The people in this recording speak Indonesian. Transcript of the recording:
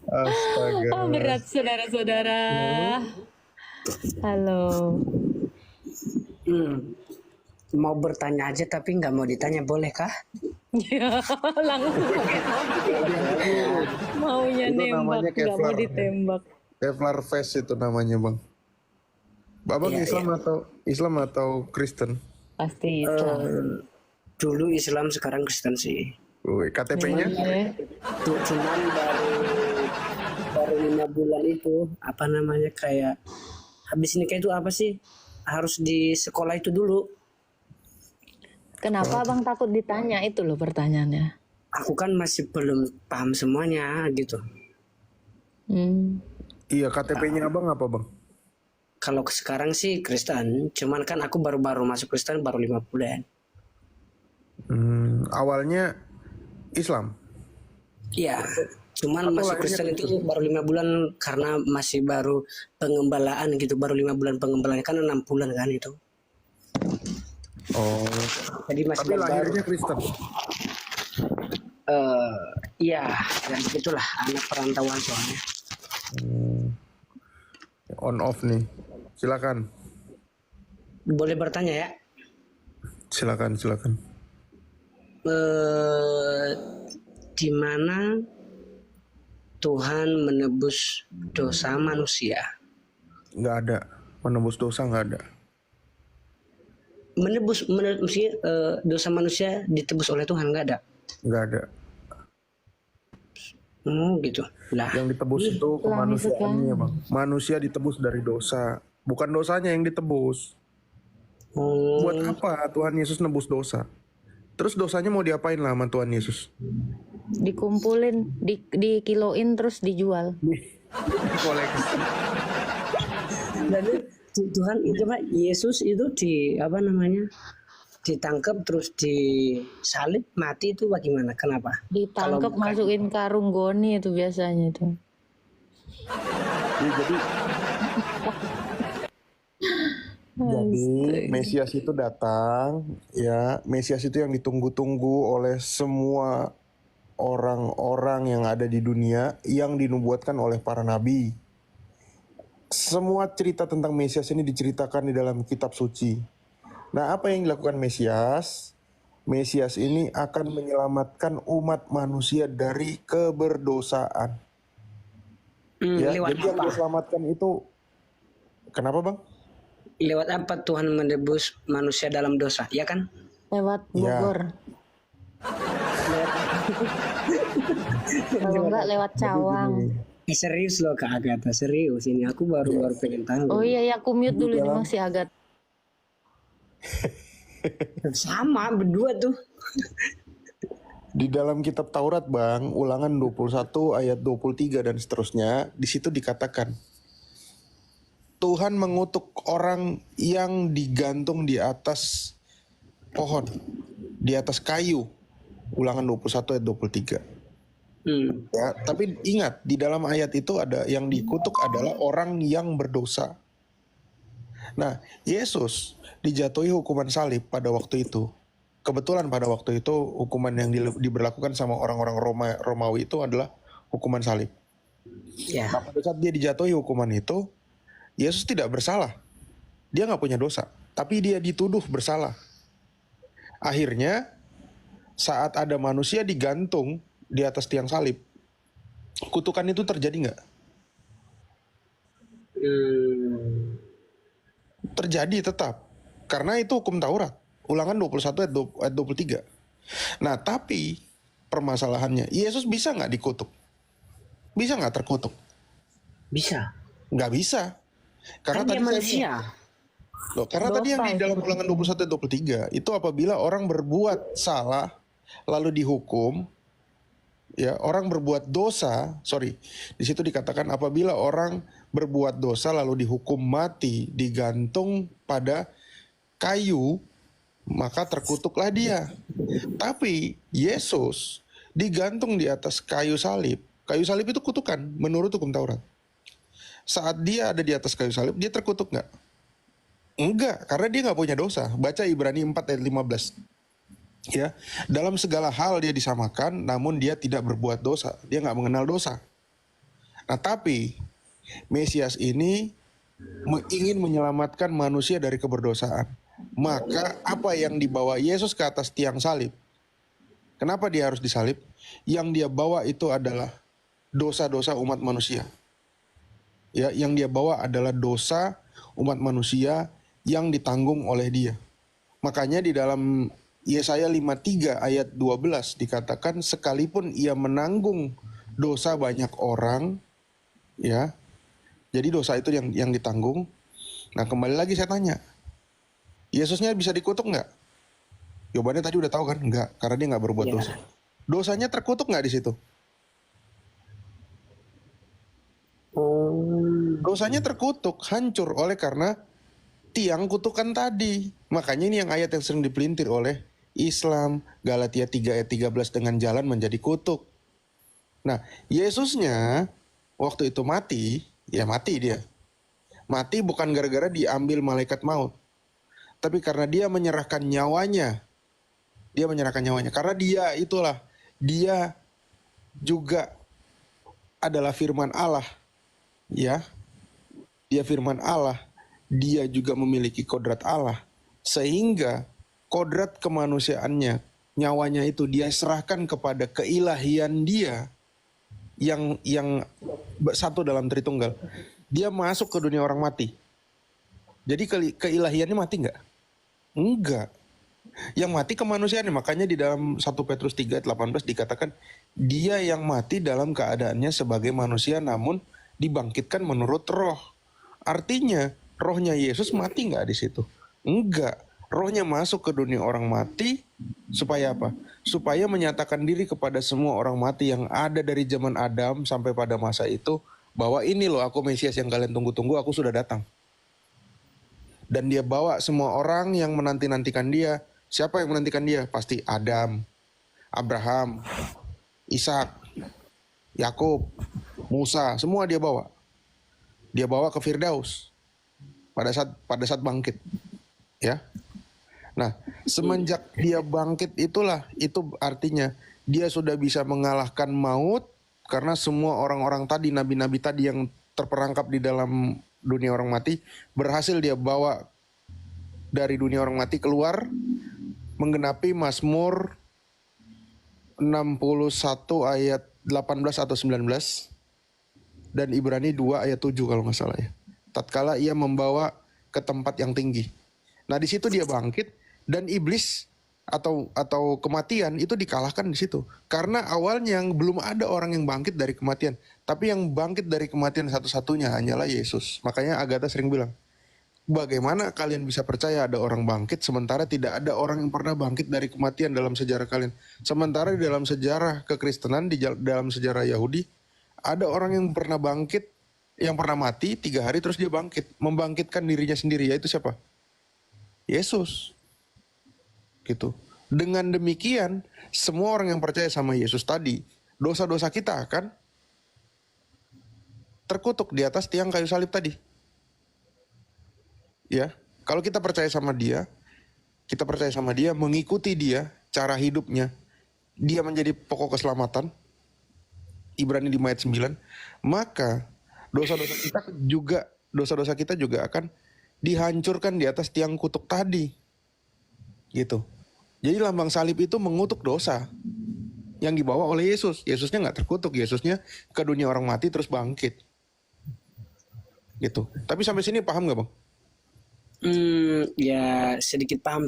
Astaga. Oh, berat saudara-saudara. Halo. Mau bertanya aja tapi nggak mau ditanya, boleh kah? Ya, langsung maunya Itu nembak, namanya nggak mau Kevlar. ditembak. Kevlar Fest itu namanya, Bang. Babang Iya, Islam atau Kristen? Pasti Islam. Dulu Islam, sekarang Kristen sih. KTP-nya? Iya. Cuman baru 5 bulan itu apa namanya, kayak habis nikah itu apa sih, harus di sekolah itu dulu. Kenapa abang takut ditanya, itu loh pertanyaannya. Aku kan masih belum paham semuanya gitu. Iya, KTP-nya abang apa, Bang? Kalau sekarang sih Kristen, cuman kan aku baru masuk Kristen baru 5 bulan. Awalnya Islam. Iya, cuman Aku masuk lahirnya Kristen itu baru 5 bulan karena masih baru pengembalaan gitu, baru 5 bulan pengembalaan, kan 6 bulan kan itu. Oh. Jadi masih Tapi baru. lahirnya Kristen. Iya, dan begitulah, anak perantauan soalnya. On off nih. Silakan. Boleh bertanya ya? Silakan. Di mana Tuhan menebus dosa manusia? Nggak ada. Menembus dosa nggak ada. Menebus dosa manusia ditebus oleh Tuhan, nggak ada? Nggak ada. Gitu. Lah, Yang ditebus itu kemanusiaannya, Bang. Manusia ditebus dari dosa. Bukan dosanya yang ditebus. Buat apa Tuhan Yesus nebus dosa? Terus dosanya mau diapain lah sama Tuhan Yesus? Dikumpulin, dikiloin terus dijual. Koleksi. dan Tuhan itu Pak, Yesus itu ditangkap terus disalib mati, itu bagaimana? Kenapa? Ditangkap, masukin karung goni itu biasanya itu. Jadi Mesias itu datang, ya. Mesias itu yang ditunggu-tunggu oleh semua orang-orang yang ada di dunia, yang dinubuatkan oleh para nabi. Semua cerita tentang Mesias ini diceritakan di dalam kitab suci. Nah, apa yang dilakukan Mesias? Mesias ini akan menyelamatkan umat manusia dari keberdosaan. Ya, Lewat jadi yang apa? diselamatkan itu, kenapa, Bang? Lewat apa Tuhan menebus manusia dalam dosa? Ya kan? Lewat Ya. Bogor. Kalau enggak lewat Cawang. Serius loh Kak Agatha, serius ini aku baru pengen tahu. Oh iya, ya aku mute dulu nih masih agak. Sama berdua tuh. Di dalam kitab Taurat, Bang, Ulangan 21 ayat 23 dan seterusnya, di situ dikatakan Tuhan mengutuk orang yang digantung di atas pohon, di atas kayu. Ulangan 21 ayat 23. Ya, tapi ingat, di dalam ayat itu ada yang dikutuk adalah orang yang berdosa. Nah, Yesus dijatuhi hukuman salib pada waktu itu. Kebetulan pada waktu itu hukuman yang diberlakukan sama orang-orang Romawi itu adalah hukuman salib. Ya. Nah, pada saat dia dijatuhi hukuman itu, Yesus tidak bersalah. Dia nggak punya dosa, tapi dia dituduh bersalah. Akhirnya, saat ada manusia digantung di atas tiang salib, kutukan itu terjadi nggak? Terjadi tetap. Karena itu hukum Taurat. Ulangan 21 ayat 23. Nah, tapi permasalahannya, Yesus bisa nggak dikutuk? Bisa nggak terkutuk? Bisa. Nggak bisa. Karena Kan dia tadi manusia. karena tadi yang di dalam Ulangan 21 ayat 23 itu apabila orang berbuat salah lalu dihukum, ya, orang berbuat dosa, di situ dikatakan apabila orang berbuat dosa lalu dihukum mati, digantung pada kayu, maka terkutuklah dia. Tapi Yesus digantung di atas kayu salib. Kayu salib itu kutukan menurut hukum Taurat. Saat dia ada di atas kayu salib, dia terkutuk nggak? Enggak, karena dia nggak punya dosa. Baca Ibrani 4 ayat 15. Ya, dalam segala hal dia disamakan, namun dia tidak berbuat dosa. Dia nggak mengenal dosa. Nah, tapi Mesias ini ingin menyelamatkan manusia dari keberdosaan. Maka apa yang dibawa Yesus ke atas tiang salib? Kenapa dia harus disalib? Yang dia bawa itu adalah dosa-dosa umat manusia. Ya, yang dia bawa adalah dosa umat manusia yang ditanggung oleh dia. Makanya di dalam Yesaya 53 ayat 12 dikatakan sekalipun ia menanggung dosa banyak orang, ya. Jadi dosa itu yang ditanggung. Nah, kembali lagi saya tanya, Yesusnya bisa dikutuk nggak? Jawabannya tadi udah tahu kan? Nggak, karena dia nggak berbuat Ya. dosa. Dosanya terkutuk nggak di situ? Oh, Dosanya terkutuk, hancur oleh karena tiang kutukan tadi. Makanya ini yang ayat yang sering dipelintir oleh Islam, Galatia 3 ayat 13 dengan jalan menjadi kutuk. Nah, Yesusnya waktu itu mati, ya mati dia. Mati bukan gara-gara diambil malaikat maut, tapi karena dia menyerahkan nyawanya. Dia menyerahkan nyawanya karena dia juga adalah firman Allah, ya. Dia firman Allah, dia juga memiliki kodrat Allah, sehingga kodrat kemanusiaannya, nyawanya itu dia serahkan kepada keilahian dia yang satu dalam Tritunggal. Dia masuk ke dunia orang mati. Jadi keilahiannya mati nggak? Enggak. Yang mati kemanusiaannya. Makanya di dalam 1 Petrus 3 ayat 18 dikatakan dia yang mati dalam keadaannya sebagai manusia namun dibangkitkan menurut roh. Artinya rohnya Yesus mati nggak di situ? Enggak. Rohnya masuk ke dunia orang mati supaya apa? Supaya menyatakan diri kepada semua orang mati yang ada dari zaman Adam sampai pada masa itu bahwa ini loh aku Mesias yang kalian tunggu-tunggu, aku sudah datang. Dan dia bawa semua orang yang menanti-nantikan dia. Siapa yang menantikan dia? Pasti Adam, Abraham, Ishak, Yakub, Musa, semua dia bawa. Dia bawa ke Firdaus pada saat bangkit. Ya. Nah, semenjak dia bangkit itu artinya dia sudah bisa mengalahkan maut karena semua orang-orang tadi, nabi-nabi tadi yang terperangkap di dalam dunia orang mati berhasil dia bawa dari dunia orang mati keluar, menggenapi Mazmur 61 ayat 18 atau 19 dan Ibrani 2 ayat 7 kalau nggak salah ya. Tatkala ia membawa ke tempat yang tinggi. Nah, di situ dia bangkit dan iblis atau kematian itu dikalahkan di situ. Karena awalnya belum ada orang yang bangkit dari kematian, tapi yang bangkit dari kematian satu-satunya hanyalah Yesus. Makanya Agatha sering bilang, bagaimana kalian bisa percaya ada orang bangkit sementara tidak ada orang yang pernah bangkit dari kematian dalam sejarah kalian? Sementara di dalam sejarah kekristenan, di dalam sejarah Yahudi, ada orang yang pernah bangkit, yang pernah mati 3 hari terus dia bangkit, membangkitkan dirinya sendiri, yaitu siapa? Yesus. Gitu. Dengan demikian, semua orang yang percaya sama Yesus tadi, dosa-dosa kita akan terkutuk di atas tiang kayu salib tadi. Ya, kalau kita percaya sama dia, mengikuti dia, cara hidupnya, dia menjadi pokok keselamatan. Ibrani 5 ayat 9, maka dosa-dosa kita juga akan dihancurkan di atas tiang kutuk tadi. Gitu. Jadi lambang salib itu mengutuk dosa yang dibawa oleh Yesus. Yesusnya nggak terkutuk, Yesusnya ke dunia orang mati terus bangkit. Gitu. Tapi sampai sini paham nggak, Bang? ya sedikit paham